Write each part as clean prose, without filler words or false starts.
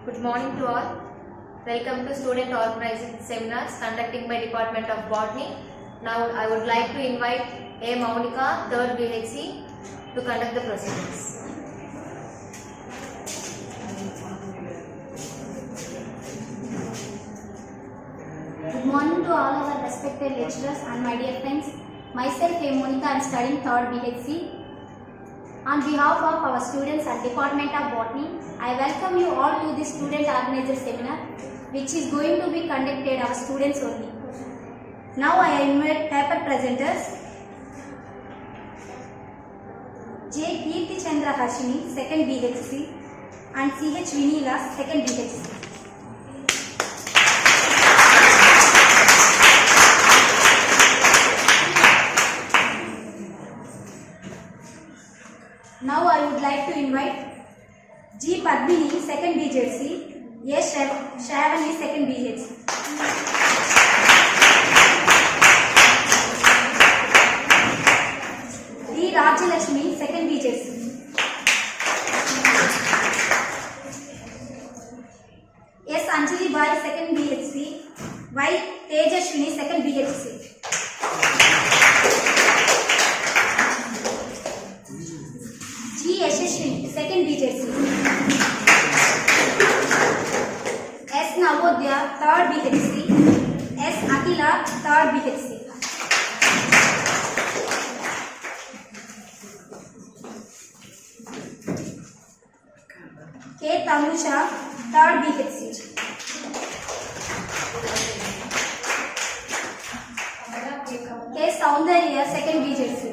Good morning to all. Welcome to student organizing seminars conducting by Department of Botany. Now I would like to invite A. Maunika, 3rd BHC, to conduct the proceedings. Good morning to all our respected lecturers and my dear friends. Myself A. Monika, I am studying 3rd BHC. On behalf of our students at Department of Botany, I welcome you all to this student organizer seminar, which is going to be conducted our students only. Now I invite paper presenters J. Kirti Chandra Harshini, 2nd BHC, and C.H. Vinila, 2nd BHC. Now I would like to invite G. Padmini, 2nd BHC, A. Shravani, 2nd BHC. D. Rajalakshmi, 2nd BHC. S. Anjali Bai, 2nd BHC. Y. Tejashwini, 2nd BHC. Yashashwini, 2nd BHC. S. Navodya, 3rd BHC. S. Akila, 3rd BHC. K. Tamusha, 3rd BHC. K. Soundarya, 2nd BHC.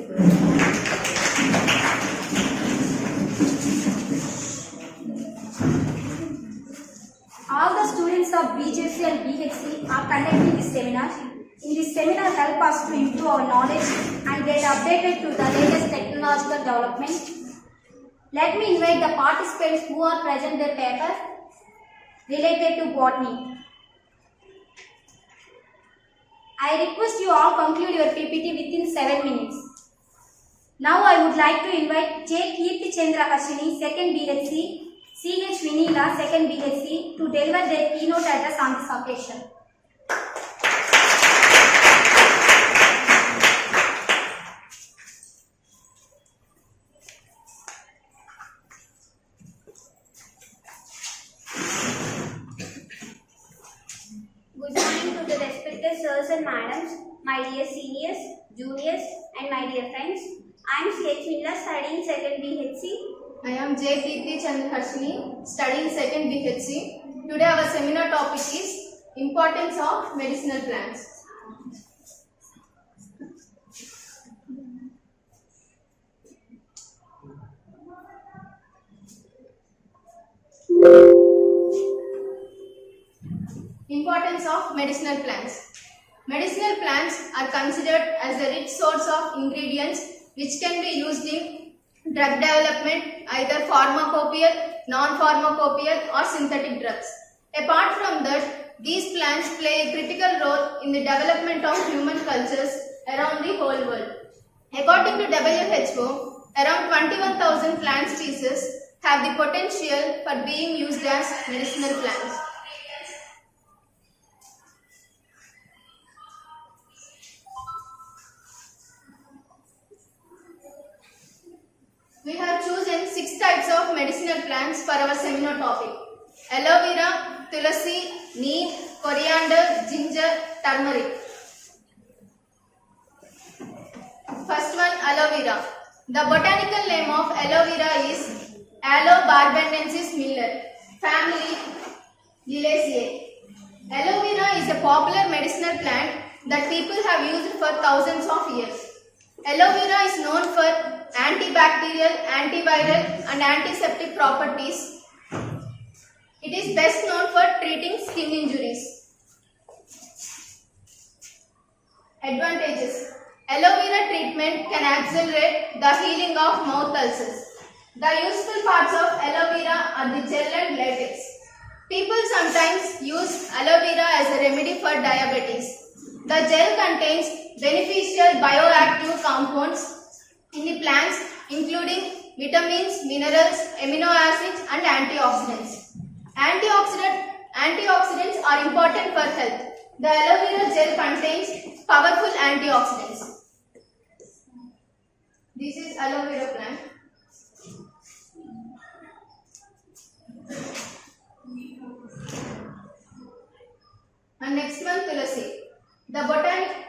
All the students of BJC and BHC are conducting this seminar. In this seminar, help us to improve our knowledge and get updated to the latest technological development. Let me invite the participants who are present their papers related to botany. I request you all conclude your PPT within 7 minutes. Now I would like to invite J. Kirti Chandra Harshini, 2nd BHC, C.H. Vinila, 2nd BHC, to deliver their keynote address on this occasion. Good morning to the respected sirs and madams, my dear seniors, juniors, and my dear friends. I am C.H. Vinila, studying 2nd BHC. I am J. Kirti Chandra Harshini, studying 2nd BHC. Today our seminar topic is Importance of Medicinal Plants. Importance of medicinal plants. Medicinal plants are considered as a rich source of ingredients which can be used in drug development, either pharmacopoeial, non-pharmacopoeial or synthetic drugs. Apart from that, these plants play a critical role in the development of human cultures around the whole world. According to WHO, around 21,000 plant species have the potential for being used as medicinal plants. We have chosen 6 types of medicinal plants for our seminar topic: aloe vera, tulasi, neem, coriander, ginger, turmeric. First one, aloe vera. The botanical name of aloe vera is Aloe barbadensis Miller, family Liliaceae. Aloe vera is a popular medicinal plant that people have used for thousands of years. Aloe vera is known for antibacterial, antiviral and antiseptic properties. It is best known for treating skin injuries. Advantages: aloe vera treatment can accelerate the healing of mouth ulcers. The useful parts of aloe vera are the gel and latex. People sometimes use aloe vera as a remedy for diabetes. The gel contains beneficial bioactive compounds in the plants, including vitamins, minerals, amino acids and antioxidants. Antioxidants are important for health. The aloe vera gel contains powerful antioxidants. This is aloe vera plant. And next one, tulasi. The botanic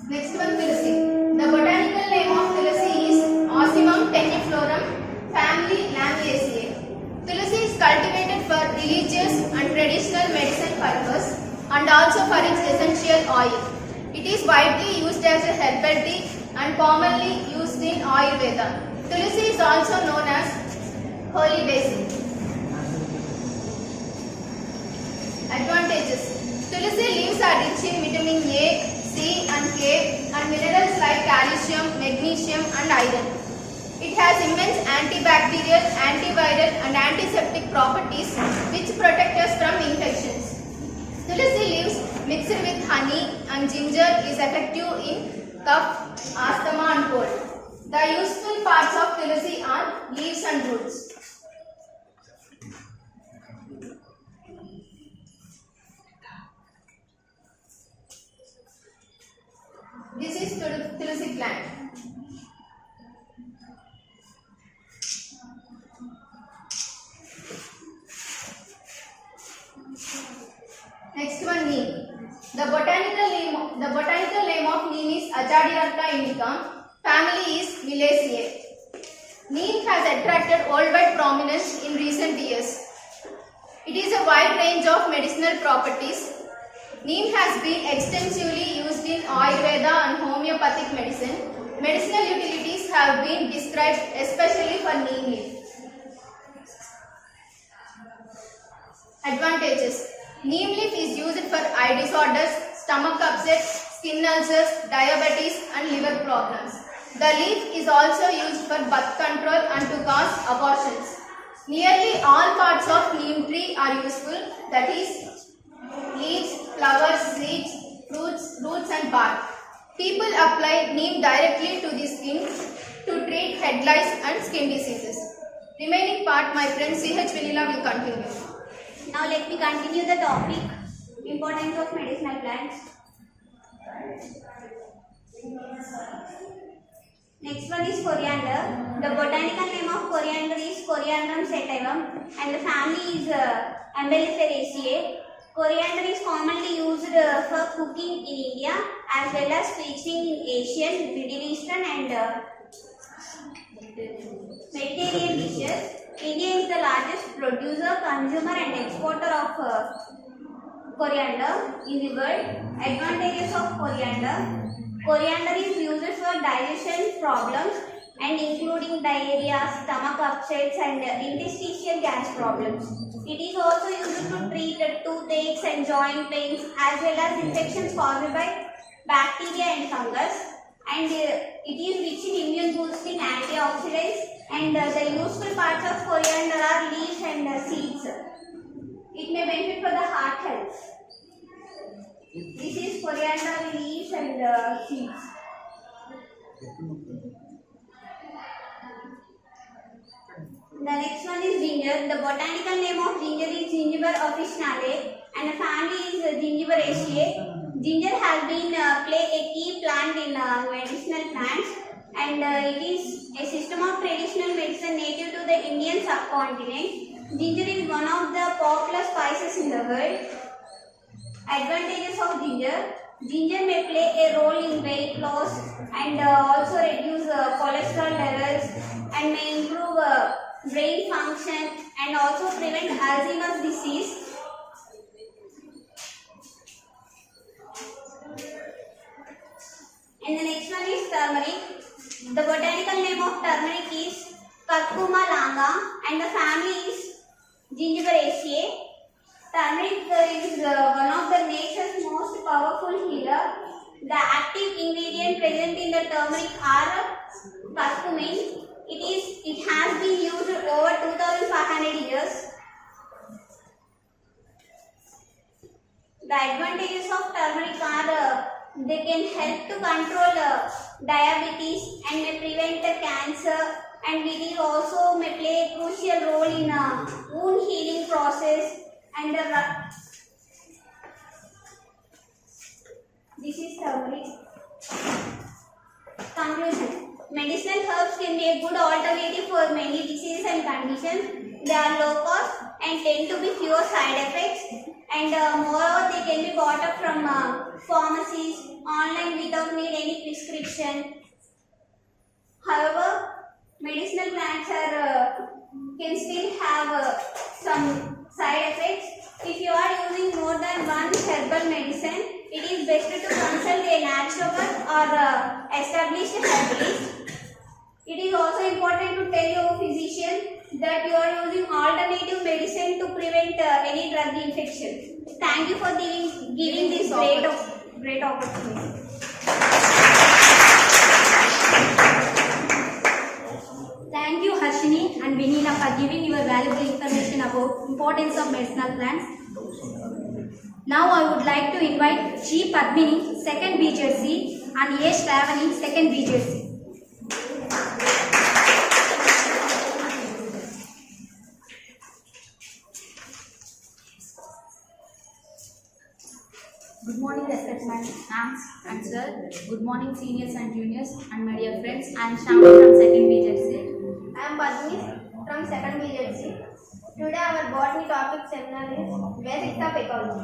Next one, tulasi. The botanical name of tulasi is Ocimum teniflorum, family Lamiaceae. Tulasi is cultivated for religious and traditional medicine purpose and also for its essential oil. It is widely used as a herbal tea and commonly used in Ayurveda. Tulasi is also known as holy basil. Advantages. Tulasi leaves are rich in vitamin A, C and K and minerals like calcium, magnesium and iron. It has immense antibacterial, antiviral and antiseptic properties which protect us from infections. Tulasi leaves mixed with honey and ginger is effective in cough, asthma and cold. The useful parts of tulasi are leaves and roots. This is tulasi plant. Next one, neem. The botanical name of neem is Azadirachta indica. Family is Milleaceae. Neem has attracted worldwide prominence in recent years. It is a wide range of medicinal properties. Neem has been extensively used in Ayurveda and homeopathic medicine. Medicinal utilities have been described especially for neem leaf. Advantages. Neem leaf is used for eye disorders, stomach upset, skin ulcers, diabetes and liver problems. The leaf is also used for birth control and to cause abortions. Nearly all parts of neem tree are useful, that is leaves, flowers, seeds, fruits, roots and bark. People apply neem directly to the skin to treat head lice and skin diseases. Remaining part my friend CH Vanilla will continue. Now let me continue the topic, importance of medicinal plants. Next one is coriander. The botanical name of coriander is Coriandrum sativum and the family is Umbelliferaceae. Coriander is commonly used for cooking in India as well as featuring in Asian, Middle Eastern and Mediterranean dishes. India is the largest producer, consumer and exporter of coriander in the world. Advantages of coriander. Coriander is used for digestion problems and including diarrhea, stomach upsets and interstitial gas problems. It is also used to treat toothaches and joint pains as well as infections caused by bacteria and fungus. And it is rich in immune boosting antioxidants and the useful parts of coriander are leaves and seeds. It may benefit for the heart health. This is coriander leaves and seeds. The next one is ginger. The botanical name of ginger is Gingiber officinale and the family is Gingiberaceae. Ginger has been play a key plant in medicinal plants and it is a system of traditional medicine native to the Indian subcontinent. Ginger is one of the popular spices in the world. Advantages of ginger. Ginger may play a role in weight loss and also reduce cholesterol levels and may improve brain function and also prevent Alzheimer's disease. And the next one is turmeric. The botanical name of turmeric is Curcuma longa and the family is Gingiberaceae. Turmeric is one of the nature's most powerful healer. The active ingredient present in the turmeric are curcumin. It has been used over 2500 years. The advantages of turmeric are They can help to control diabetes and may prevent cancer, and it is also may play a crucial role in wound healing process. And this is summary. Conclusion. Medicinal herbs can be a good alternative for many diseases and conditions. They are low cost and tend to be fewer side effects, and moreover they can be bought up from pharmacies online without need any prescription. However, medicinal plants can still have some side effects. If you are using more than one herbal medicine, it is best to consult a naturopath or established herbalist. It is also important to tell your physician that you are using alternative medicine to prevent any drug infection. Thank you for giving this great opportunity. Thank you Harshini and Vinila for giving your valuable information about importance of medicinal plants. Now I would like to invite G. Padmini, 2nd BJC, and A. Shravani, 2nd BJC. Good morning, respected ma'ams and sir. Good morning, seniors and juniors, and my dear friends. I am Shamli from 2nd BJC. I am Padmi from 2nd BJC. Today our botany topic seminar is Basics of Ecology.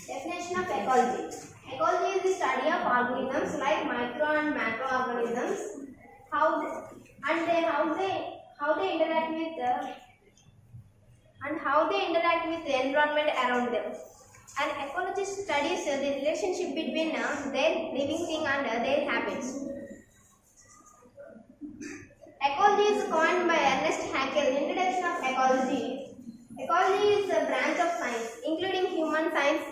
Definition of ecology. Ecology is the study of organisms like micro and macroorganisms, how they interact with the environment around them. An ecologist studies the relationship between their living thing and their habits. Ecology is coined by Ernest Haeckel. Introduction of ecology. Ecology is a branch of science, including human science,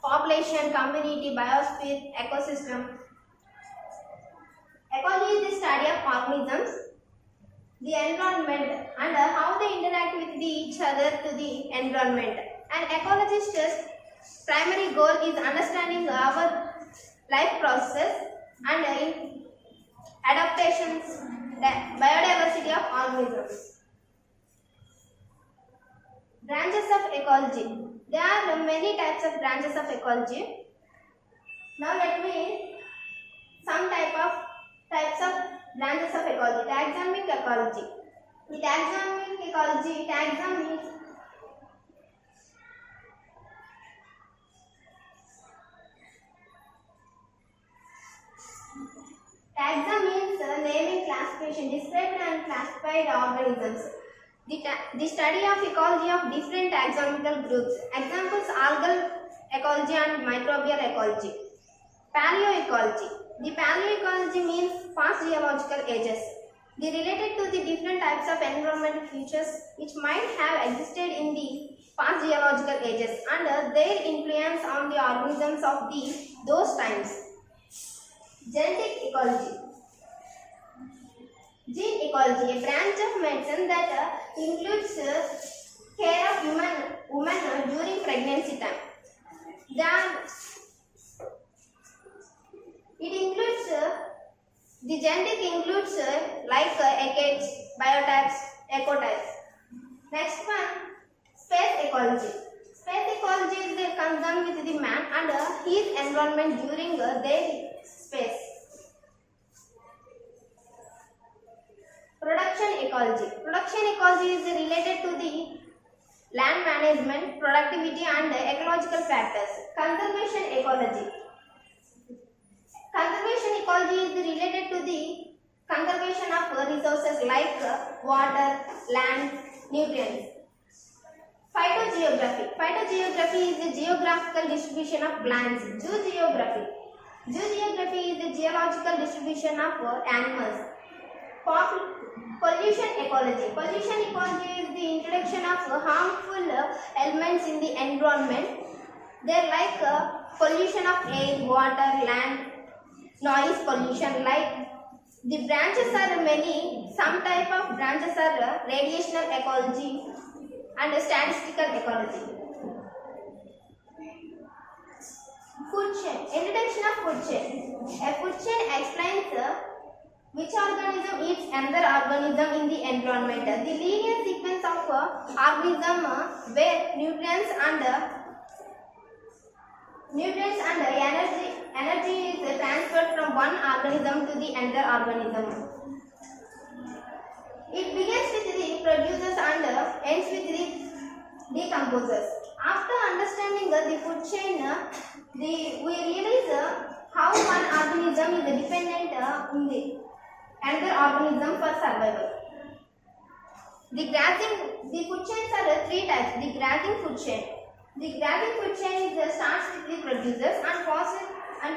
population, community, biosphere, ecosystem. Ecology is the study of organisms, the environment, and how they interact with each other to the environment. An ecologist's primary goal is understanding our life process and adaptations, biodiversity of organisms. Branches of ecology. There are many types of branches of ecology. Now let me some types of branches of ecology. Taxonomic ecology. The taxonomic ecology, taxon means naming, classification, described and classified organisms. The study of ecology of different taxonomical groups. Examples: algal ecology and microbial ecology. Paleoecology. The paleoecology means past geological ages. They related to the different types of environmental features which might have existed in the past geological ages and their influence on the organisms of those times. Genetic ecology. Gene ecology, a branch of medicine that includes care of women during pregnancy time. The genetic includes like agates, biotypes, ecotypes. Next one, space ecology. Space ecology is the concern with the man and his environment during their space. Production ecology. Production ecology is related to the land management, productivity and ecological factors. Conservation ecology. Conservation ecology is related to the conservation of resources like water, land, nutrients. Phytogeography. Phytogeography is the geographical distribution of plants. Zoogeography. Zoogeography is the geological distribution of animals. Pollution ecology. Pollution ecology is the introduction of harmful elements in the environment. They are like pollution of air, water, land, noise pollution like The branches are many. Some type of branches are radiational ecology and statistical ecology. Food chain. Introduction of food chain. A food chain explains which organism eats another organism in the environment. The linear sequence of organism where nutrients and energy is transferred from one organism to the another organism. It begins with the producers and ends with the decomposers. After understanding the food chain, we realize how one organism is dependent on the another organism for survival. The food chains are three types. The grazing food chain. The grazing food chain starts with the producers and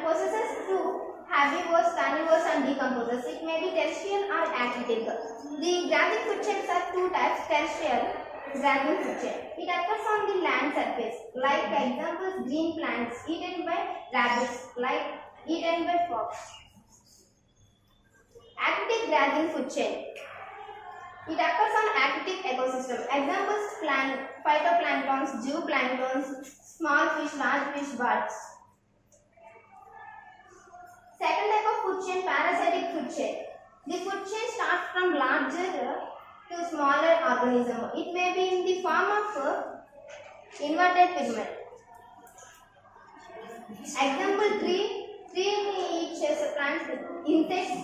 processes through herbivores, carnivores and decomposers. It may be terrestrial or aquatic. The grazing food chains are two types. Terrestrial grazing food chain. It occurs on the land surface. Like examples, green plants eaten by rabbits, like eaten by frogs. Aquatic grazing food chain. It occurs on aquatic ecosystem. Examples: phytoplanktons, zooplanktons, small fish, large fish, birds. Second type of food chain, parasitic food chain. The food chain starts from larger to smaller organism. It may be in the form of inverted pyramid. Example: tree eats plants, insects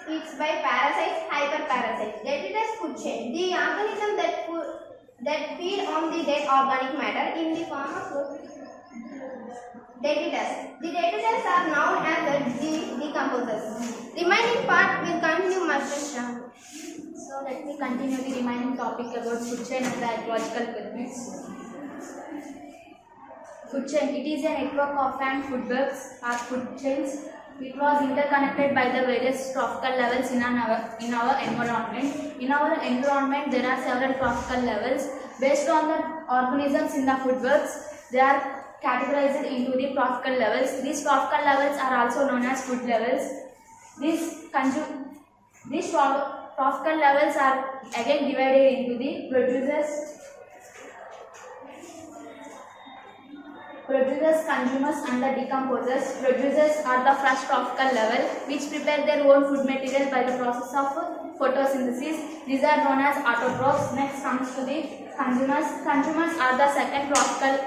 eats by parasites, hyperparasites. Detritus food chain. The organism that feed on the dead organic matter in the form of detritus. The detritus are known as the decomposers. Remaining part will continue Master Sham. So let me continue the remaining topic about food chain and the ecological pyramids. Food chain. It is a network of food webs or food chains. It was interconnected by the various trophical levels in our environment. In our environment, there are several trophical levels. Based on the organisms in the food webs, they are categorized into the trophical levels. These trophical levels are also known as food levels. These trophical levels are again divided into the producers, consumers and the decomposers. Producers are the first trophical level which prepare their own food material by the process of photosynthesis. These are known as autotrophs. Next comes to the consumers. Consumers are the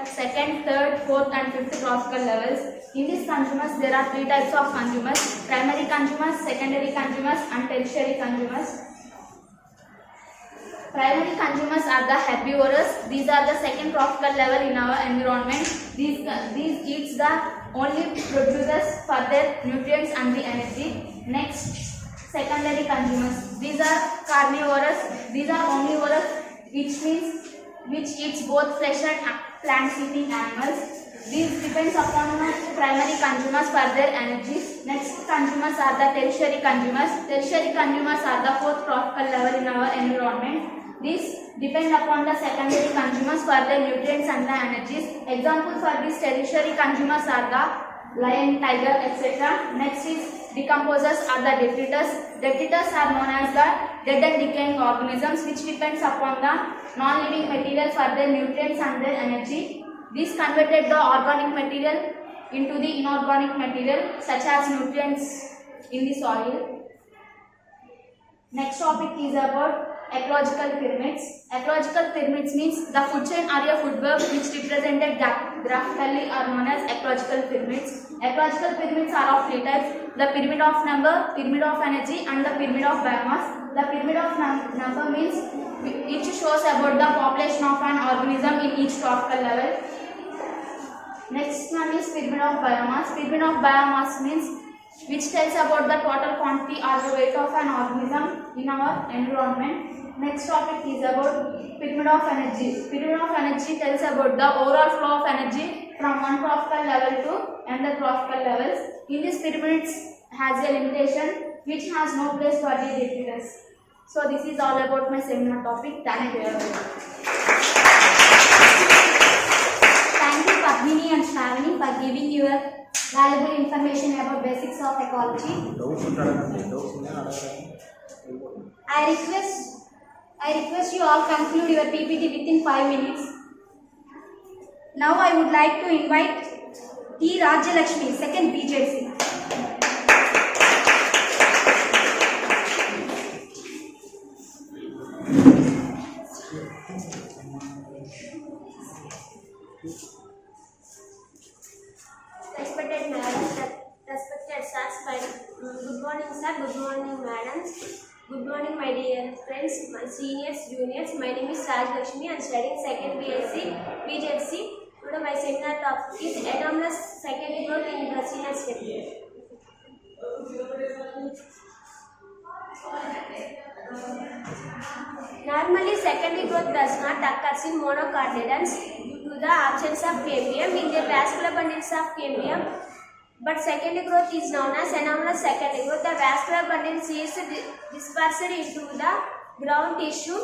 second, third, fourth and fifth trophical levels. In these consumers there are three types of consumers: primary consumers, secondary consumers and tertiary consumers. Primary consumers are the herbivores. These are the second trophical level in our environment. These eats the only producers for their nutrients and the energy. Next, secondary consumers. These are carnivorous. These are omnivorous, which eats both flesh and plant-eating animals. These depends upon the primary consumers for their energies. Next consumers are the tertiary consumers. Tertiary consumers are the fourth trophical level in our environment. These depend upon the secondary consumers for their nutrients and the energies. Examples for these tertiary consumers are the lion, tiger, etc. Next is decomposers are the detritus. Detritus are known as the dead and decaying organisms which depends upon the non-living material for their nutrients and their energy. These converted the organic material into the inorganic material such as nutrients in the soil. Next topic is about ecological pyramids. Ecological pyramids means the food chain or a food web which represented graphically are known as ecological pyramids. Ecological pyramids are of three types: the pyramid of number, pyramid of energy and the pyramid of biomass. The pyramid of number means it shows about the population of an organism in each trophical level. Next one is pyramid of biomass. Pyramid of biomass means which tells about the total quantity or the weight of an organism in our environment. Next topic is about pyramid of energy. Pyramid of energy tells about the overall flow of energy from one trophical level to another trophical levels. In this pyramids has a limitation which has no place for the detritus. So this is all about my seminar topic. Thank you everyone. Thank you Padmini and Shravani for giving your your valuable information about basics of ecology. I request you all conclude your PPT within 5 minutes. Now I would like to invite T. Rajalakshmi, second BJC. Respected madam, respected sir, good morning sir, good morning madams, good morning my dear friends, my seniors, juniors. My name is Raj Lakshmi. I am studying second BJC. Today my seminar topic is anomalous secondary growth in Dracaena stem. Normally, secondary growth does not occur in monocotyledons due to the absence of cambium in the vascular bundles of cambium. But secondary growth is known as anomalous secondary growth. The vascular bundles is dispersed into the ground tissue.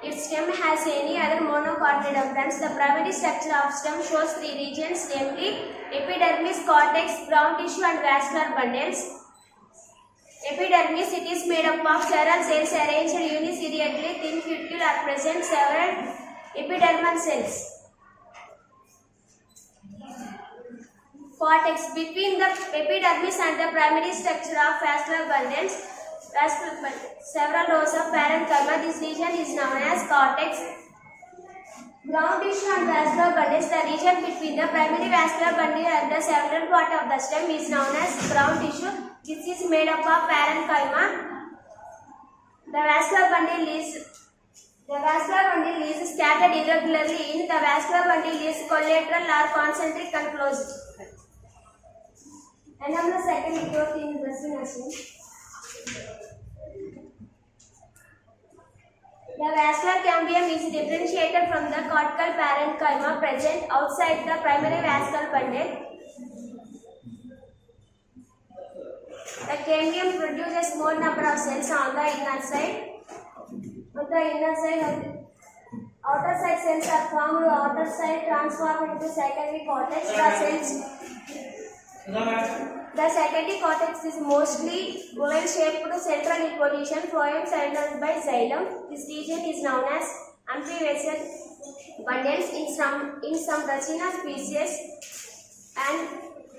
Its stem has any other monocotyledon plants. The primary structure of stem shows 3 regions, namely epidermis, cortex, ground tissue, and vascular bundles. Epidermis, it is made up of several cells arranged uniseriately. Thin cuticule are present several epidermal cells. Cortex, between the epidermis and the primary structure of vascular bundles, several rows of parenchyma. This region is known as cortex. Ground tissue and vascular bundles, the region between the primary vascular bundle and the central part of the stem is known as ground tissue. This is made up of parenchyma. The vascular bundle is scattered irregularly. The vascular bundle is collateral or concentric and closed. Anomalous secondary growth in Dracaena stem. The vascular cambium is differentiated from the cortical parenchyma present outside the primary vascular bundle. The cambium produces more number of cells on the inner side. On the inner side, outer side cells are formed. The outer side transformed into secondary cortex. The secondary cortex is mostly oval-shaped, central in position, phloem surrounded by xylem. This region is known as amphivasal bundles in some Dracaena species, and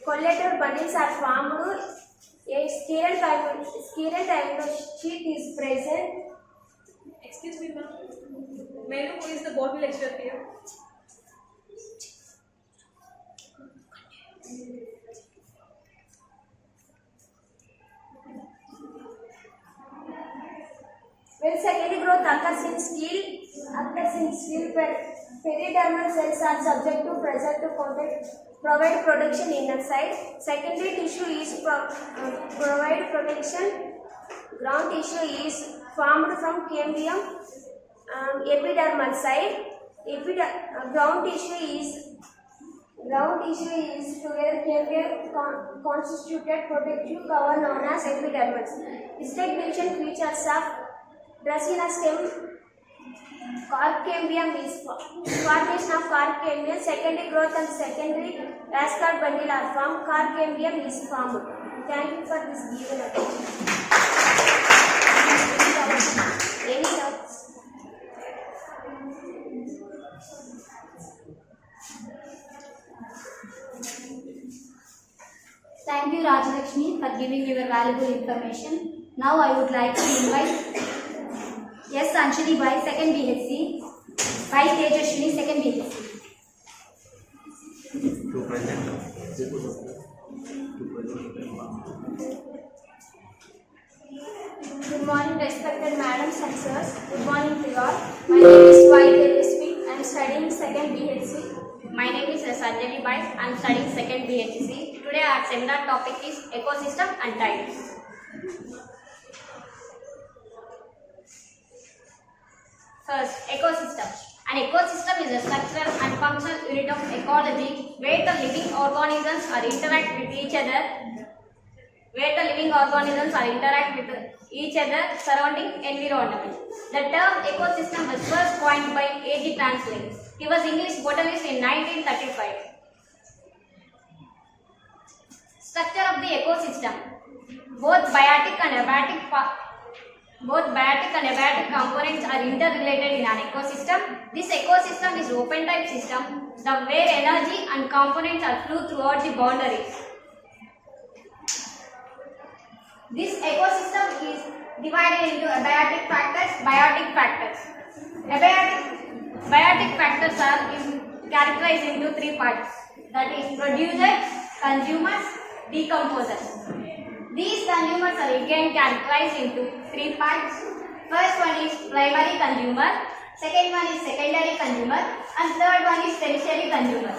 collateral bundles are formed. A scaral diameter sheet is present. Excuse me, ma'am. May I know who is the botany lecturer here? When secondary growth occurs in steel, peridermal cells are subject to pressure to provide protection inner side. Secondary tissue is provide protection. Ground tissue is formed from cambium. Epidermal side. Ground tissue is together cambium constituted protective cover known as epidermis. Distinguishing features of Dracaena stem. Cork cambium is formation of cork cambium. Secondary growth and secondary vascular bundle are formed. Cork cambium is formed. Thank you for this given attention. Any doubts? Thank you, Rajalakshmi, for giving your valuable information. Now I would like to invite S. Anshali Bai, second BHC, Bai Tejashwini, second BHC. Good morning, respected madams and sirs. Good morning to you all. My name is Y. Tejaswi. I am studying second BHC. My name is Sanjali Bai. I am studying second BHC. Today our seminar topic is ecosystem and types. First, ecosystem. An ecosystem is a structural and functional unit of ecology where the living organisms are interact with each other. Surrounding environment. The term ecosystem was first coined by A.G. Tansley. He was English botanist in 1935. Structure of the ecosystem. Both biotic and abiotic components are interrelated in an ecosystem. This ecosystem is open type system, where energy and components are flew throughout the boundaries. This ecosystem is divided into abiotic factors, biotic factors. Biotic factors are characterized into three parts, that is producers, consumers, decomposers. These consumers are again characterized into three parts. First one is primary consumer, second one is secondary consumer, and third one is tertiary consumer.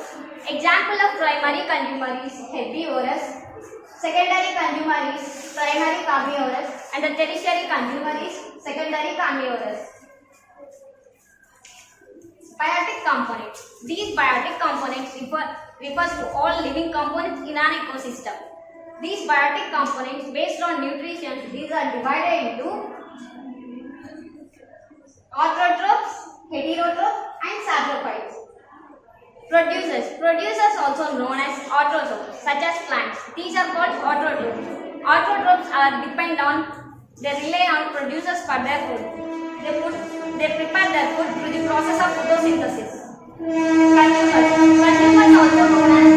Example of primary consumer is herbivorous, secondary consumer is primary carnivorous, and the tertiary consumer is secondary carnivorous. Biotic components. These biotic components refers to all living components in an ecosystem. These biotic components based on nutrition, these are divided into autotrophs, heterotrophs and saprophytes. Producers also known as autotrophs such as plants. These are called autotrophs. Autotrophs they rely on producers for their food. They prepare their food through the process of photosynthesis. Consumers also known as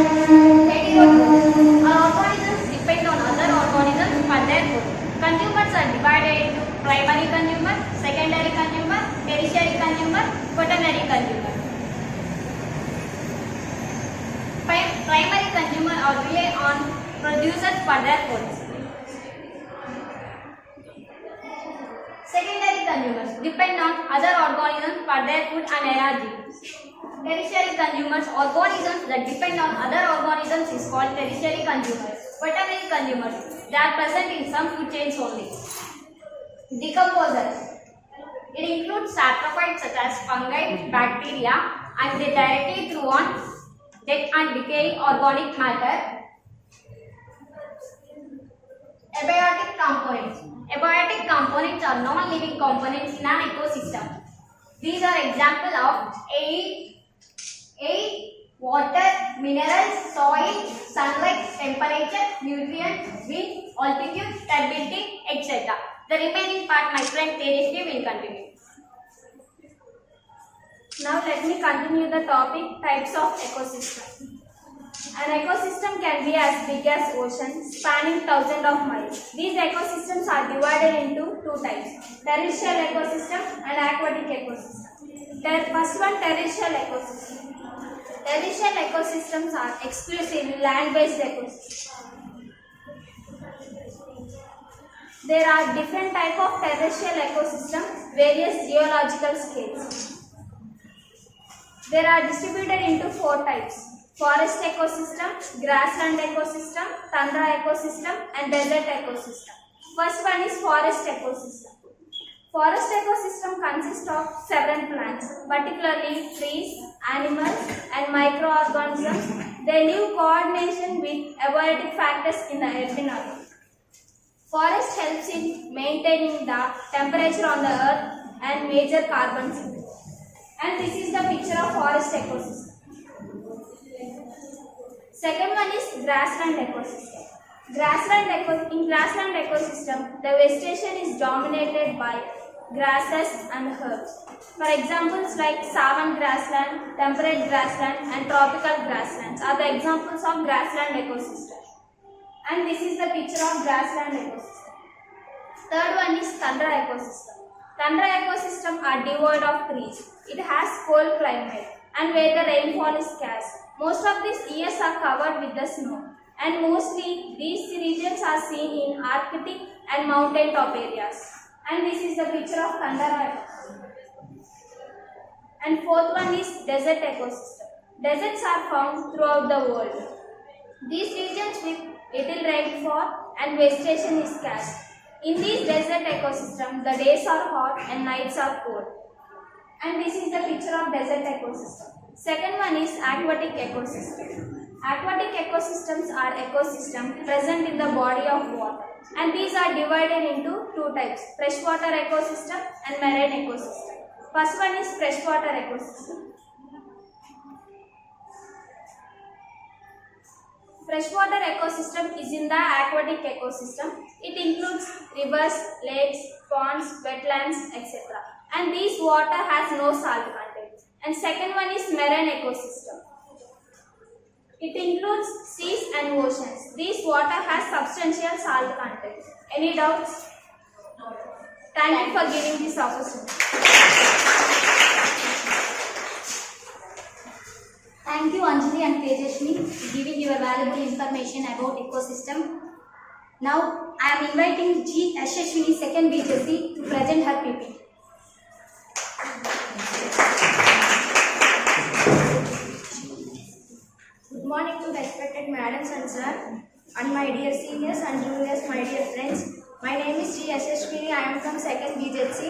heterotrophs are organisms depend on other organisms for their food. Consumers are divided into primary consumer, secondary consumer, tertiary consumer, quaternary consumer. Primary consumer or rely on producers for their food. Secondary consumers depend on other organisms for their food and energy. Tertiary consumers, organisms that depend on other organisms, is called tertiary consumers. Quaternary consumers, they are present in some food chains only. Decomposers. It includes saprophytes such as fungi, bacteria, and they directly through on dead and decaying organic matter. Abiotic components. Abiotic components are non-living components in an ecosystem. These are examples of air, water, minerals, soil, sunlight, temperature, nutrients, wind, altitude, turbidity, etc. The remaining part my friend Tejasvi will continue. Now let me continue the topic types of ecosystem. An ecosystem can be as big as ocean, spanning thousands of miles. These ecosystems are divided into two types, terrestrial ecosystem and aquatic ecosystem. First one, terrestrial ecosystem. Terrestrial ecosystems are exclusively land-based ecosystems. There are different types of terrestrial ecosystems, various geological scales. They are distributed into four types: forest ecosystem, grassland ecosystem, tundra ecosystem, and desert ecosystem. First one is forest ecosystem. Forest ecosystem consists of several plants, particularly trees, animals, and microorganisms. They live coordination with abiotic factors in the environment. Forest helps in maintaining the temperature on the earth and major carbon sinks. And this is the picture of forest ecosystem. Second one is grassland ecosystem. In grassland ecosystem, the vegetation is dominated by grasses and herbs. For examples like savan grassland, temperate grassland, and tropical grasslands are the examples of grassland ecosystem. And this is the picture of grassland ecosystem. Third one is tundra ecosystem. Tundra ecosystem are devoid of trees. It has cold climate and where the rainfall is scarce. Most of these years are covered with the snow, and mostly these regions are seen in Arctic and mountain top areas. And this is the picture of tundra ecosystem. And fourth one is desert ecosystem. Deserts are found throughout the world. These regions with little rainfall and vegetation is scarce. In these desert ecosystem, the days are hot and nights are cold. And this is the picture of desert ecosystem. Second one is aquatic ecosystem. Aquatic ecosystems are ecosystems present in the body of water. And these are divided into two types, freshwater ecosystem and marine ecosystem. First one is freshwater ecosystem. Freshwater ecosystem is in the aquatic ecosystem. It includes rivers, lakes, ponds, wetlands, etc. And this water has no salt content. And second one is marine ecosystem. It includes seas and oceans. This water has substantial salt content. Any doubts? Thank you for giving this opportunity. Thank you Anjali and Tejashni for giving your valuable information about ecosystem. Now I am inviting G. Yashashwini, 2nd BJC, to present her PPT. Good morning to respected madams and sir, and my dear seniors and juniors, my dear friends. My name is G. Yashashwini. I am from 2nd BJC.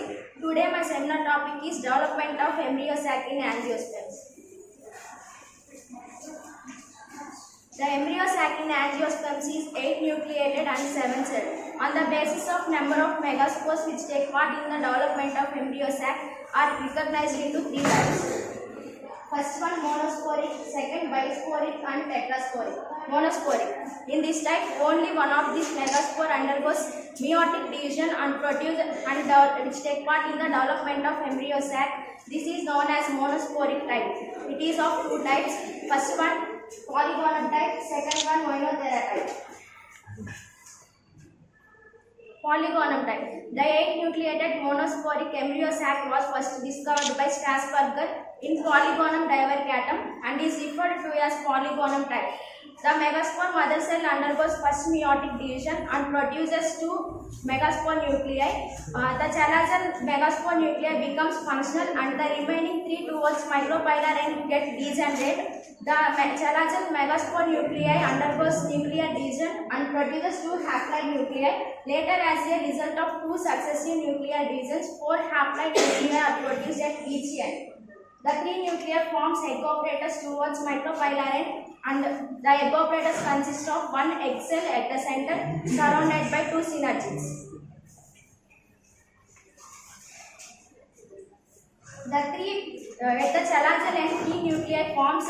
Today my seminar topic is development of embryo sac in angiosperms. The embryo sac in angiosperms is 8 nucleated and 7 celled. On the basis of number of megaspores which take part in the development of embryo sac are recognized into 3 types. First one monosporic, second bisporic and tetrasporic. Monosporic. In this type, only one of these megaspore undergoes meiotic division and which take part in the development of embryo sac. This is known as monosporic type. It is of 2 types. First one polygonal type, second one monothera type. Polygonal type. The 8 nucleated monosporic embryo sac was first discovered by Strasburger in Polygonum divercatum and is referred to as polygonum type. The megaspore mother cell undergoes first meiotic division and produces 2 megaspore nuclei. The chalazal megaspore nuclei becomes functional and the remaining 3 towards micropylar end get degenerated. The chalazal megaspore nuclei undergoes nuclear division and produces 2 haploid nuclei. Later, as a result of 2 successive nuclear divisions, 4 haploid nuclei are produced at each end. The 3 nuclei forms egg operators towards micropylar end, and the egg operators consist of 1 egg cell at the center surrounded by 2 synergids. At the chalazal end, 3 nuclei forms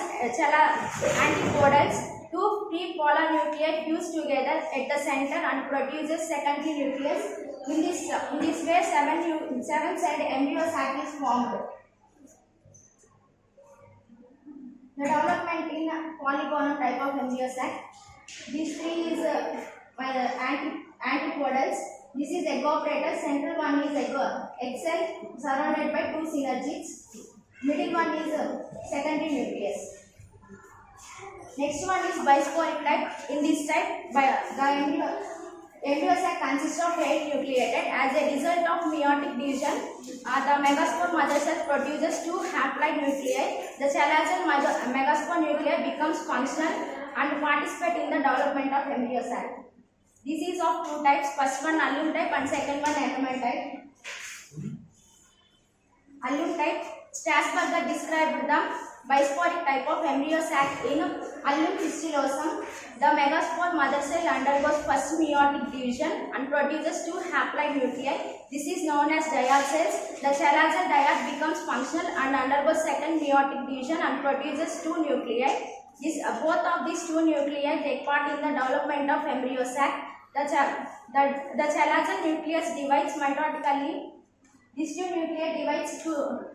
antipodals. 2 free polar nuclei fuse together at the center and produces secondary nucleus. In this way, 7-celled embryo sac is formed. The development in polygonal type of embryo sac. These 3 is antipodals. This is egg operator. Central one is egg cell surrounded by 2 synergids. Middle one is secondary nucleus. Next one is bisporic type. In this type, the embryo sac consists of 8 nucleated. As a result of meiotic division, the megaspore mother cell produces 2 haploid nuclei. The chalazal megaspore nuclei becomes functional and participate in the development of embryo sac. This is of 2 types. First one allume type and second one enamel type. Allume type. Strasburger described the bisporic type of embryo sac in Allume pistillosum. The megaspore mother cell undergoes first meiotic division and produces 2 haploid nuclei. This is known as diad cells. The chalazal diad becomes functional and undergoes second meiotic division and produces 2 nuclei. Both of these 2 nuclei take part in the development of embryo sac. The chalazal nucleus divides mitotically. These 2 nuclei divides to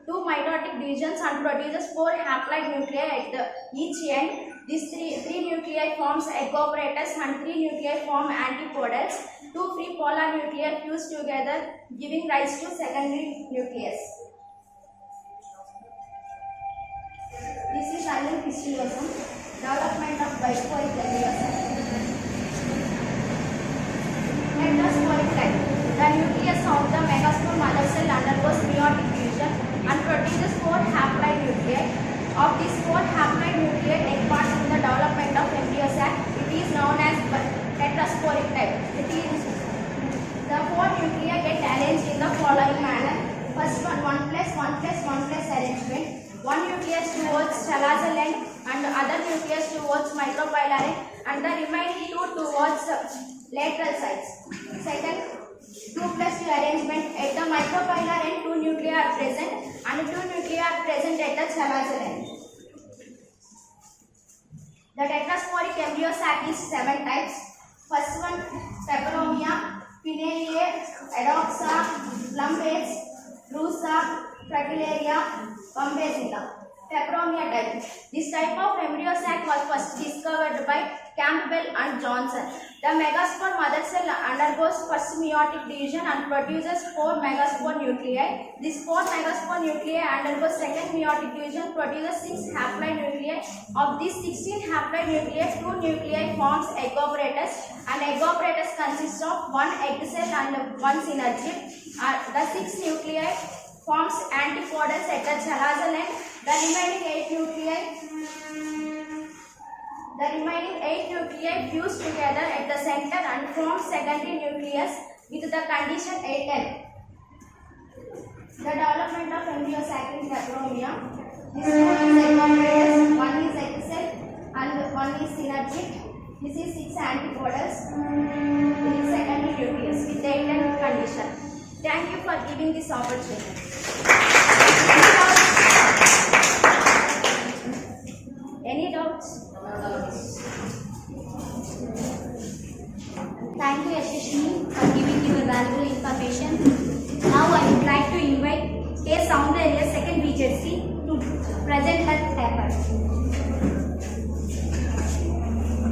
2 mitotic divisions and produces 4 haploid nuclei at each end. These 3 nuclei forms egg operators and 3 nuclei form antipodals. 2 free polar nuclei fuse together, giving rise to secondary nucleus. This is Allume pistillosum. Development of bisporic embryo sac. Tetrasporic type. The nucleus of the megaspore mother cell undergoes meiotic division and produces 4 haploid nuclei. Of these 4 haploid nuclei take part in the development of embryo sac. It is known as tetrasporic type. The 4 nuclei get arranged in the following manner. First one 1 plus 1 plus 1 plus arrangement. 1 nucleus towards chalazal end and other nucleus towards micropylar end and the remaining 2 towards lateral sides. Second, 2 plus 2 arrangement. At the micropylar end, 2 nuclei are present and 2 nuclei are present at the chalazal end. The tetrasporic embryo sac is 7 types. First one, Peperomia, Pinnalia, Adoxa, Lumbase, Rusa, Fratillaria, Bombacilla. Peperomia type. This type of embryo sac was first discovered by Campbell and Johnson. The megaspore mother cell undergoes first meiotic division and produces 4 megaspore nuclei. This 4 megaspore nuclei undergoes second meiotic division, produces 6 haploid nuclei. Of these 16 haploid nuclei, 2 nuclei forms egg apparatus, and egg apparatus consists of 1 egg cell and 1 synergid. The 6 nuclei forms antipodals at the chalazal end. The remaining 8 nuclei fuse together at the center and form secondary nucleus with the condition 8L. The development of embryo sac in Peperomia. This one is egg apparatus, one is egg cell and one is synergid. This is 6 antipodals. This is secondary nucleus with 8L condition. Thank you for giving this opportunity. Any doubts? Thank you, Yashashni, for giving your valuable information. Now I would like to invite K. Soundarya, second BJC, to present her paper.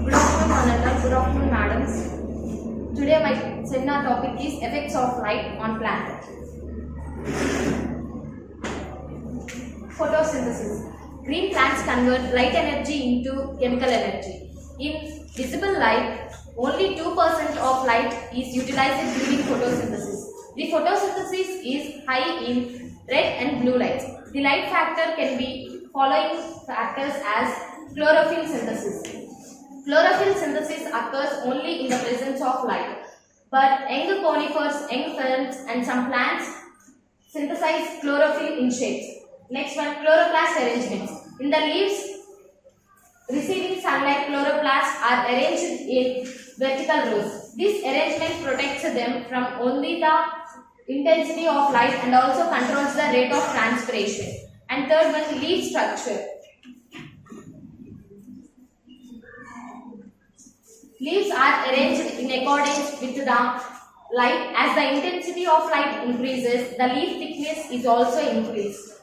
Good afternoon, Ananda. Good afternoon, madams. Today my seminar topic is effects of light on plant. Photosynthesis. Green plants convert light energy into chemical energy. In visible light, only 2% of light is utilized during photosynthesis. The photosynthesis is high in red and blue lights. The light factor can be following factors as chlorophyll synthesis. Chlorophyll synthesis occurs only in the presence of light, but young conifers, young ferns and some plants synthesize chlorophyll in shades. Next one, chloroplast arrangements. In the leaves receiving sunlight, chloroplasts are arranged in vertical rows. This arrangement protects them from only the intensity of light and also controls the rate of transpiration. And third one, leaf structure. Leaves are arranged in accordance with the light. As the intensity of light increases, the leaf thickness is also increased.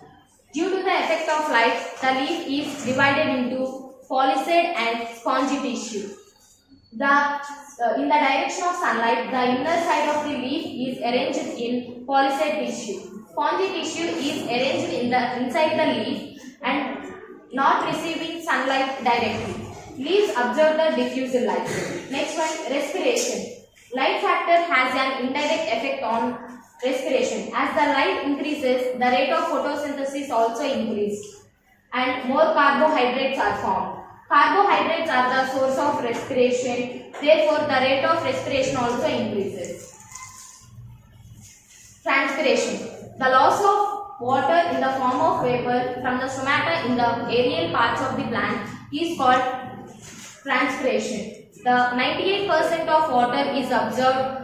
Due to the effect of light, the leaf is divided into foliicid and spongy tissue. In the direction of sunlight, the inner side of the leaf is arranged in foliicid tissue. Spongy tissue is arranged inside the leaf and not receiving sunlight directly. Leaves absorb the diffused light. Next one, respiration. Light factor has an indirect effect on respiration. As the light increases, the rate of photosynthesis also increases and more carbohydrates are formed. Carbohydrates are the source of respiration, therefore the rate of respiration also increases. Transpiration. The loss of water in the form of vapor from the stomata in the aerial parts of the plant is called transpiration. The 98% of water is absorbed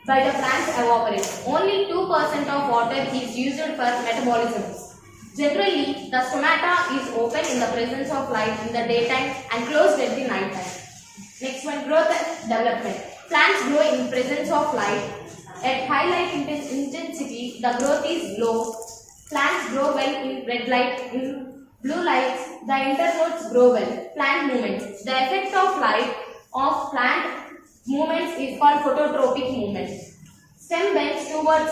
by the plants evaporates. Only 2% of water is used for metabolism. Generally, the stomata is open in the presence of light in the daytime and closed at the night time. Next one, growth and development. Plants grow in presence of light. At high light intensity, the growth is low. Plants grow well in red light. In blue lights, the internodes grow well. Plant movements. The effect of light of plant movements is called phototropic movement. Stem bends towards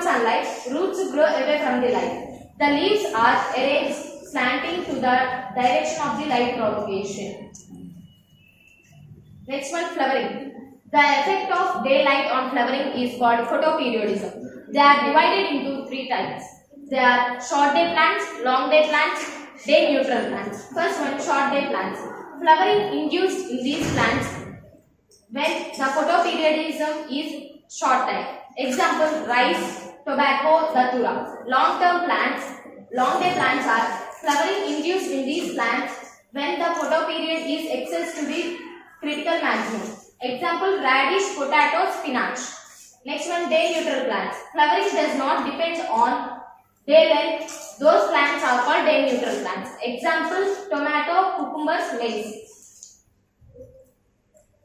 sunlight. Roots grow away from the light. The leaves are arranged slanting to the direction of the light propagation. Next one, flowering. The effect of daylight on flowering is called photoperiodism. They are divided into 3 types. They are short day plants, long day plants, day neutral plants. First one, short day plants. Flowering induced in these plants when the photoperiodism is short time. Example, rice, tobacco, datura. Long day plants are flowering induced in these plants when the photoperiod is excess to the critical maximum. Example, radish, potato, spinach. Next one, day neutral plants. Flowering does not depend on Day length, those plants are called day neutral plants. Example, tomato, cucumbers, maize.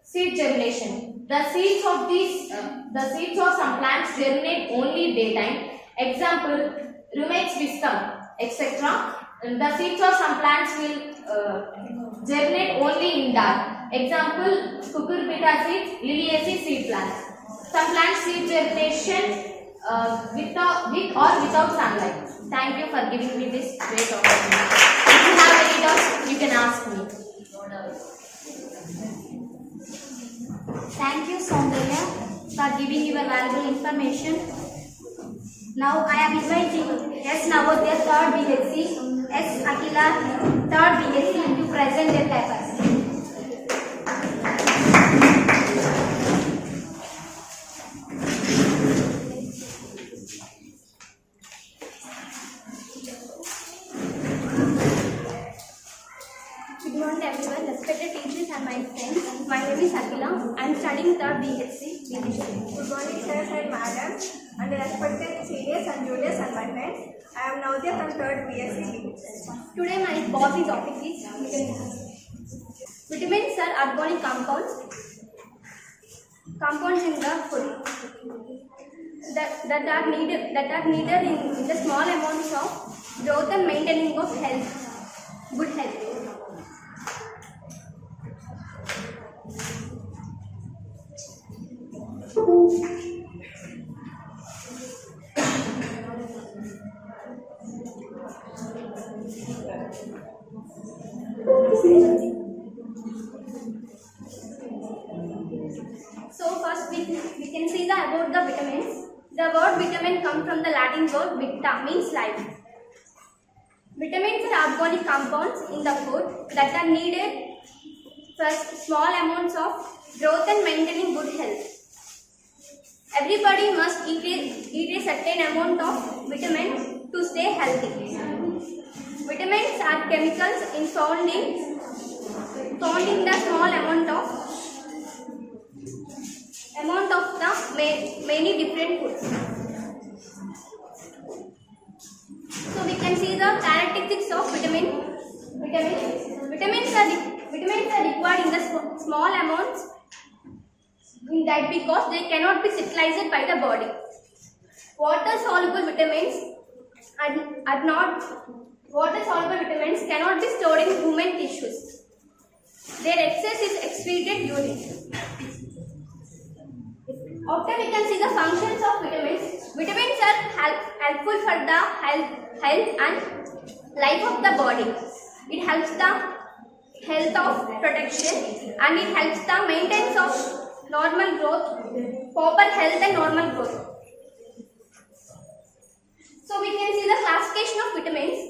Seed germination. The seeds of some plants germinate only daytime. Example, Rumex viscum, etc. The seeds of some plants will germinate only in dark. Example, cucurbita seeds, liliaceae seed plants. Some plants seed germination with or without sunlight. Thank you for giving me this great opportunity. If you have any doubts, you can ask me. Thank you, Soundarya, for giving your valuable information. Now I am inviting S. Navodaya, 3rd BSc, S. Akila, 3rd BSc to present their papers. Good morning everyone, respected teachers and my friends. My name is Akila. I am studying 3rd BSc. Good morning, sirs and madam, and respected seniors and juniors and my friends. I am Navodaya from 3rd BSc. Today my botany topic is vitamins. Vitamins are organic compounds in the food that are needed in the small amounts of growth and maintaining of good health. So first we can see about the vitamins. The word vitamin comes from the Latin word vita, means life. Vitamins are organic compounds in the food that are needed for small amounts of growth and maintaining good health. Everybody must eat a certain amount of vitamins to stay healthy. Vitamins are chemicals found in the small amount of the many different foods. So we can see the characteristics of vitamins. Vitamins are required in the small amounts in that because they cannot be synthesized by the body. Water soluble vitamins cannot be stored in human tissues. Their excess is excreted urine. After we can see the functions of vitamins. Vitamins are helpful for the health and life of the body. It helps the health of protection and it helps the maintenance of normal growth, proper health and normal growth. So we can see the classification of vitamins.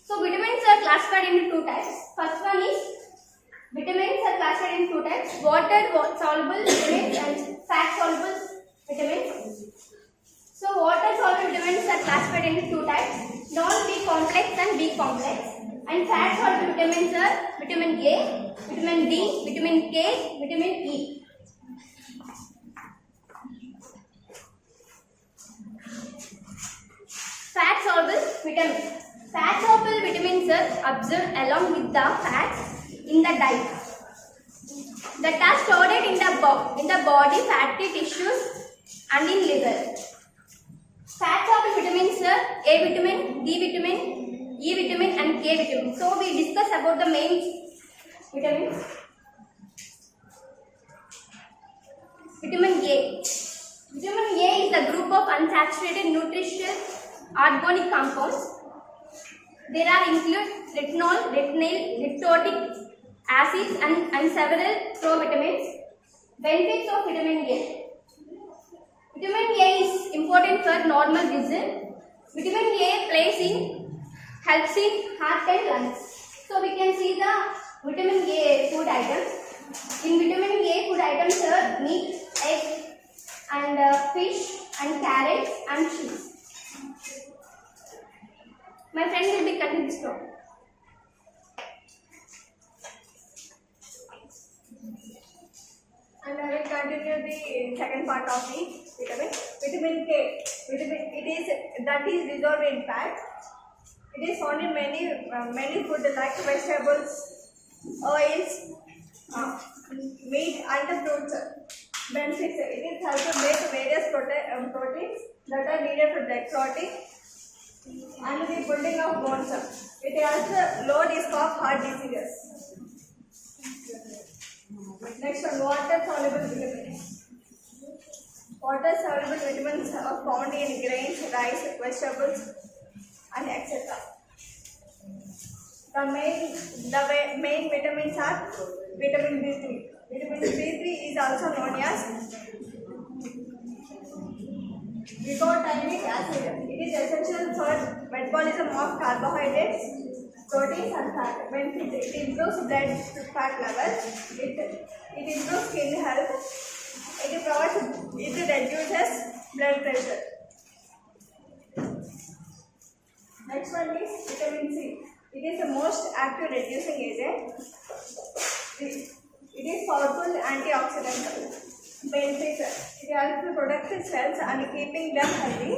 So vitamins are classified into two types. First one is vitamins are classified into two types: water soluble vitamins and fat soluble vitamins. So water soluble vitamins are classified into two types: non-B complex and B complex. And fat soluble vitamins are vitamin A, vitamin D, vitamin K, vitamin E. Fat soluble vitamins. Fat soluble vitamins are absorbed along with the fats in the diet that are stored in the body, fatty tissues and in liver. Fat soluble vitamins are A vitamin, D vitamin, E vitamin and K vitamin. So we discuss about the main vitamins. Vitamin A. Vitamin A is the group of unsaturated nutritious organic compounds. There are include retinol, retinal, lactic acids and several provitamins. Benefits of vitamin A. Vitamin A is important for normal vision. Vitamin A helps in heart and lungs. So we can see the vitamin A food items. In vitamin A food items are meat, egg and fish and carrots and cheese. My friend will be cutting this talk. And I will continue the second part of the vitamin. Vitamin K. that is dissolved in fat. It is found in many food like vegetables, oils, meat and fruits. Benefits: it is helped to make various proteins that are needed for blood clotting and the building of bones. It has low risk of heart diseases. Next one, water soluble vitamins. Water soluble vitamins are found in grains, rice, vegetables, and etc. The main vitamins are vitamin B3. Vitamin B3 is also known as butyronic acid. It is essential for metabolism of carbohydrates, proteins and fat. Benefit: it improves blood fat level. It improves skin health. It reduces blood pressure. Next one is vitamin C. It is the most active reducing agent. It is powerful antioxidant. Benefits: it helps to protect the cells and keeping them healthy.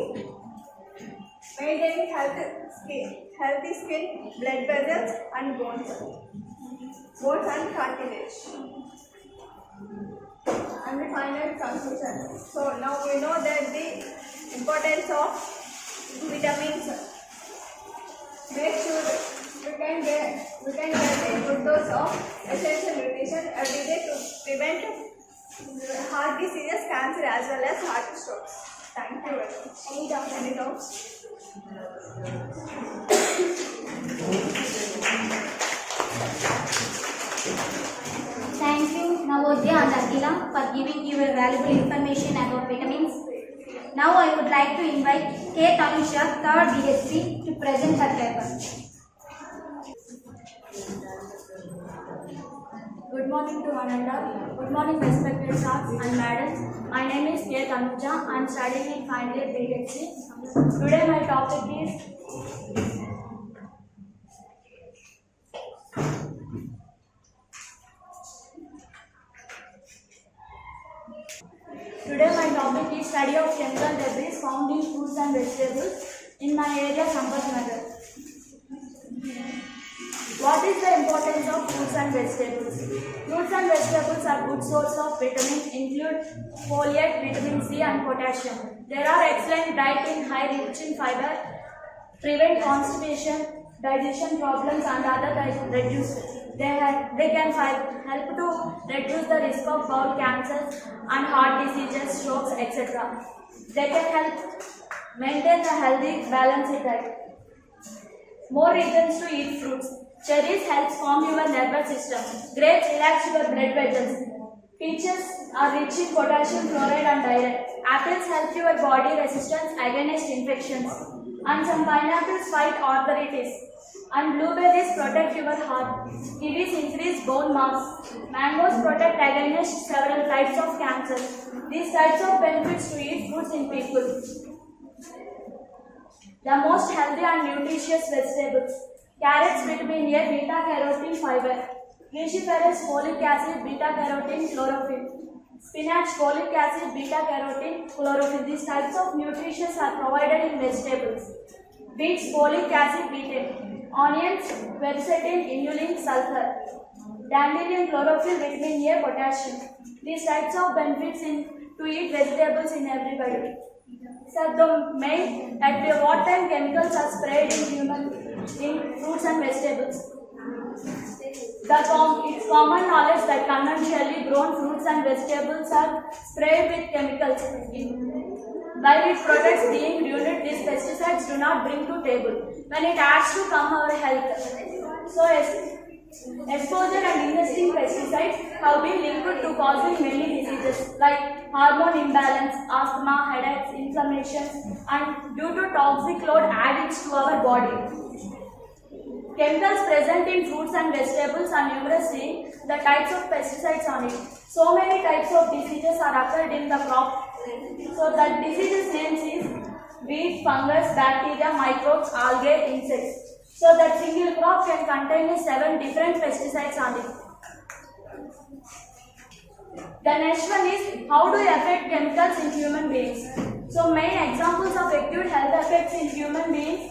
Maintaining healthy skin, blood vessels and bones and cartilage. And the final conclusion. So now we know that the importance of vitamins. Make sure we can get a good dose of essential nutrition every day to prevent heart diseases, cancer as well as heart strokes. Thank you very much. Any doubts? Thank you, Navodaya and Akhila, for giving your valuable information about vitamins. Now I would like to invite K. Tanusha, 3rd BSc, to present her paper. Good morning to one and all. Good morning, respected staff and madams. My name is K. Tanuja. I am studying in final year BSc. Today my topic is study of chemical debris found in fruits and vegetables in my area, Sampath Nagar. What is the importance of fruits and vegetables? Fruits and vegetables are good source of vitamins, include folate, vitamin C and potassium. They are excellent diet in high rich in fiber, prevent constipation, digestion problems and other reduce. They can help to reduce the risk of bowel cancers and heart diseases, strokes, etc. They can help maintain a healthy, balanced diet. More reasons to eat fruits. Cherries helps form your nervous system. Grapes relax your blood vessels. Peaches are rich in potassium, chloride and iron. Apples help your body resistance against infections. And some pineapples fight arthritis. And blueberries protect your heart. Kiwis increase bone mass. Mangoes protect against several types of cancer. These types of benefits to eat fruits in people. The most healthy and nutritious vegetables. Carrots, vitamin A, beta-carotene, fiber. Cruciferous, folic acid, beta-carotene, chlorophyll. Spinach, folic acid, beta-carotene, chlorophyll. These types of nutrition are provided in vegetables. Beets, folic acid, betaine. Onions, quercetin, inulin, sulfur. Dandelion, chlorophyll, vitamin A, potassium. These types of benefits to eat vegetables in everybody. So at what time chemicals are sprayed in fruits and vegetables? It's common knowledge that conventionally grown fruits and vegetables are sprayed with chemicals. While it protects being ruined, these pesticides do not bring to table when it adds to come our health. So exposure and ingesting pesticides have been linked to causing many diseases like hormone imbalance, asthma, headaches, inflammations, and due to toxic load added to our body. Chemicals present in fruits and vegetables are numerous in the types of pesticides on it. So many types of diseases are occurred in the crop. So the diseases names is weed, fungus, bacteria, microbes, algae, insects. So that single crop can contain 7 different pesticides on it. The next one is how do affect chemicals in human beings. So main examples of acute health effects in human beings: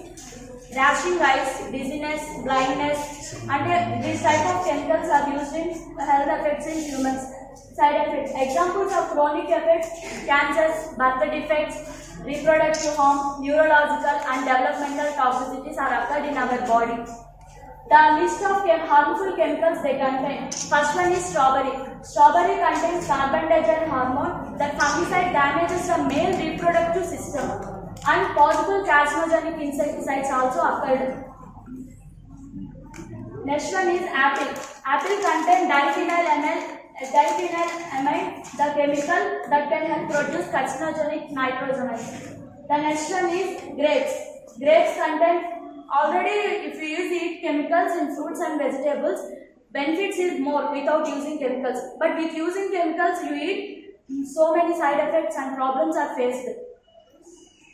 rashing eyes, dizziness, blindness, and these type of chemicals are used in health effects in humans. Side effects: examples of chronic effects: cancers, birth defects, reproductive harm, neurological and developmental toxicities are occurred in our body. The list of harmful chemicals they contain. First one is strawberry. Strawberry contains carbon-dioxide hormone. The fungicide damages the male reproductive system, and possible carcinogenic insecticides also occurred. Next one is apple. Apple contains diphenylamine, the chemical that can help produce carcinogenic nitrosamines. The next one is grapes. Grapes contain, already if you eat chemicals in fruits and vegetables, benefits is more without using chemicals. But with using chemicals, you eat, so many side effects and problems are faced.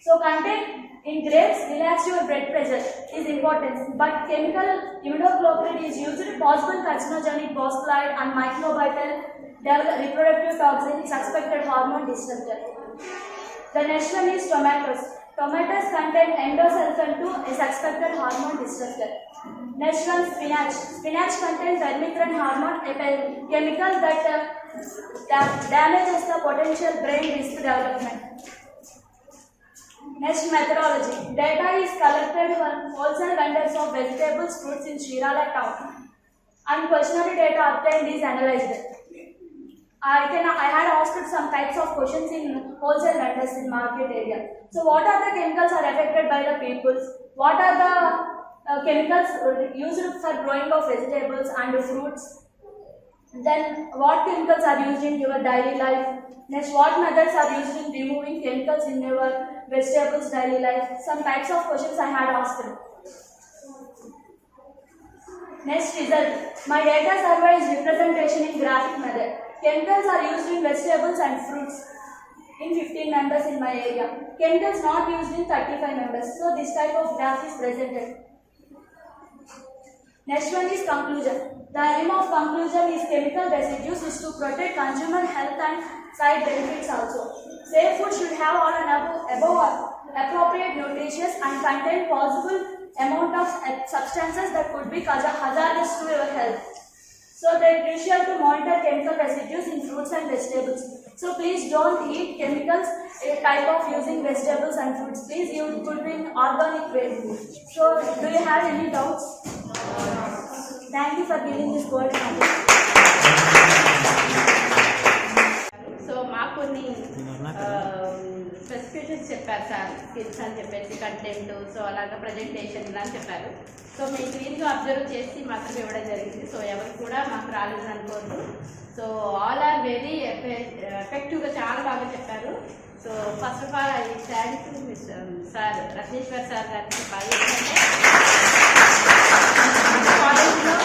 So content in grapes relax your blood pressure is important, but chemical imidacloprid is used. Possible carcinogenic boscloid and microbial reproductive toxin, suspected hormone disruptor. The next one is tomatoes. Tomatoes contain endosulfan-2, a suspected hormone disruptor. Next one, spinach. Spinach contains vermicrin hormone, a chemical that damages the potential brain risk development. Next, methodology. Data is collected from wholesale vendors of vegetables, fruits in Shirala town, and questionnaire data obtained is analyzed. I had asked some types of questions in wholesale vendors in market area. So, what are the chemicals are affected by the people? What are the chemicals used for growing of vegetables and fruits? Then, what chemicals are used in your daily life? Next, what methods are used in removing chemicals in your vegetables daily life? Some types of questions I had asked. Next, result. My data survey is representation in graphic method. Chemicals are used in vegetables and fruits in 15 members in my area. Chemicals not used in 35 members. So, this type of graph is presented. Next one is conclusion. The aim of conclusion is chemical residues is to protect consumer health and side benefits also. Safe food should have all and above appropriate nutritious and contain possible amount of substances that could be hazardous to your health. So they are crucial to monitor chemical residues in fruits and vegetables. So please don't eat chemicals a type of using vegetables and fruits. Please use good in organic way. So do you have any doubts? Thank you for giving this word. So మాకు కొన్ని specifications చెప్పారు sir, skills అని చెప్పేసి content, so అలాగా presentation ఇలా అని చెప్పారు. So మేము క్లీన్గా అబ్జర్వ్ చేసి మాత్రం ఇవ్వడం జరిగింది. సో ఎవరు కూడా మాకు రాలేదు అనుకోవద్దు. సో ఆల్ ఆర్ వెరీ ఎఫెక్టివ్గా చాలా బాగా చెప్పారు. So first of all I thank to miss sir Ratneshwar sir గారికి చెప్పాలి. కాలేజ్లో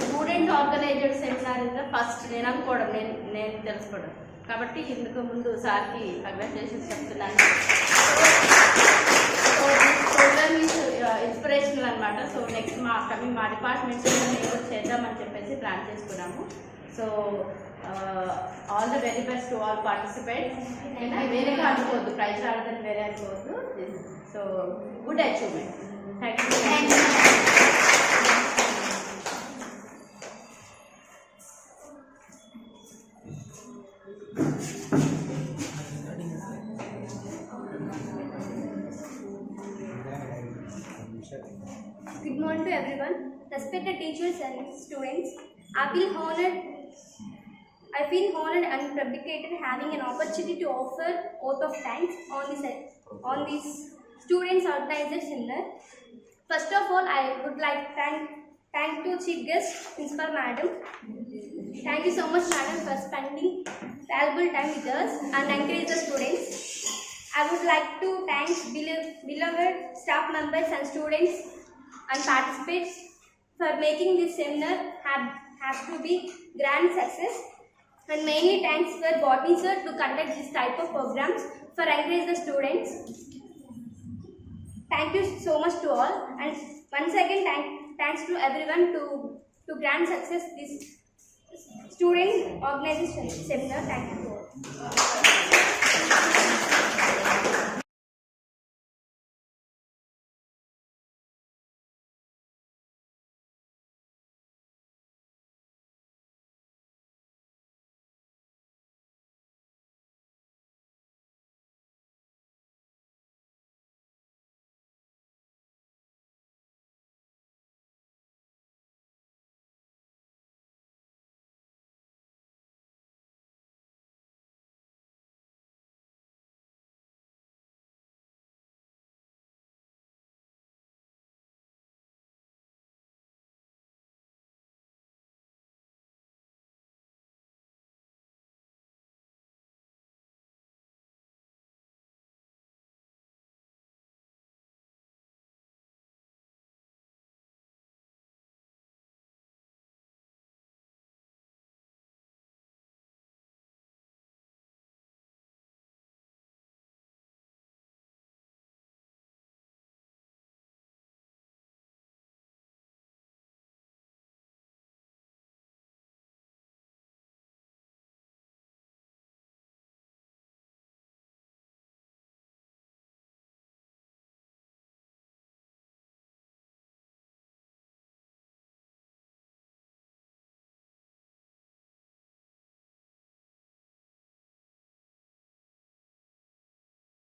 student organised seminar in the first నేను అనుకోవడం, నేను తెలుసుకోవడం. కాబట్టి ఇందుకు ముందు సార్కి కంగ్రాచులేషన్స్ చెప్తున్నాను. సో ప్రోగ్రామ్ ఈజ్ ఇన్స్పిరేషనల్ అనమాట. సో నెక్స్ట్ మా కమింగ్ మా డిపార్ట్మెంట్స్లో మేము చేద్దామని చెప్పేసి ప్లాన్ చేసుకున్నాము. So all the very best to all participates. వేరేగా అనుకోవద్దు, ప్రైజ్ రావద్దని వేరే అనుకోవద్దు. So good achievement. Thank you. Good morning to everyone. Respected teachers and students, I feel honored and vindicated having an opportunity to offer vote of thanks on this students organized seminar. First of all, I would like to thank to Chief Guest Principal Madam. Thank you so much, Madam, for spending valuable time with us and encourage the students. I would like to thank beloved staff members and students and participants for making this seminar have to be grand success. And mainly thanks for Botany sir to conduct this type of programs for encourage the students. Thank you so much to all, and once again thanks to everyone to grand success this student organization seminar. Thank you to all.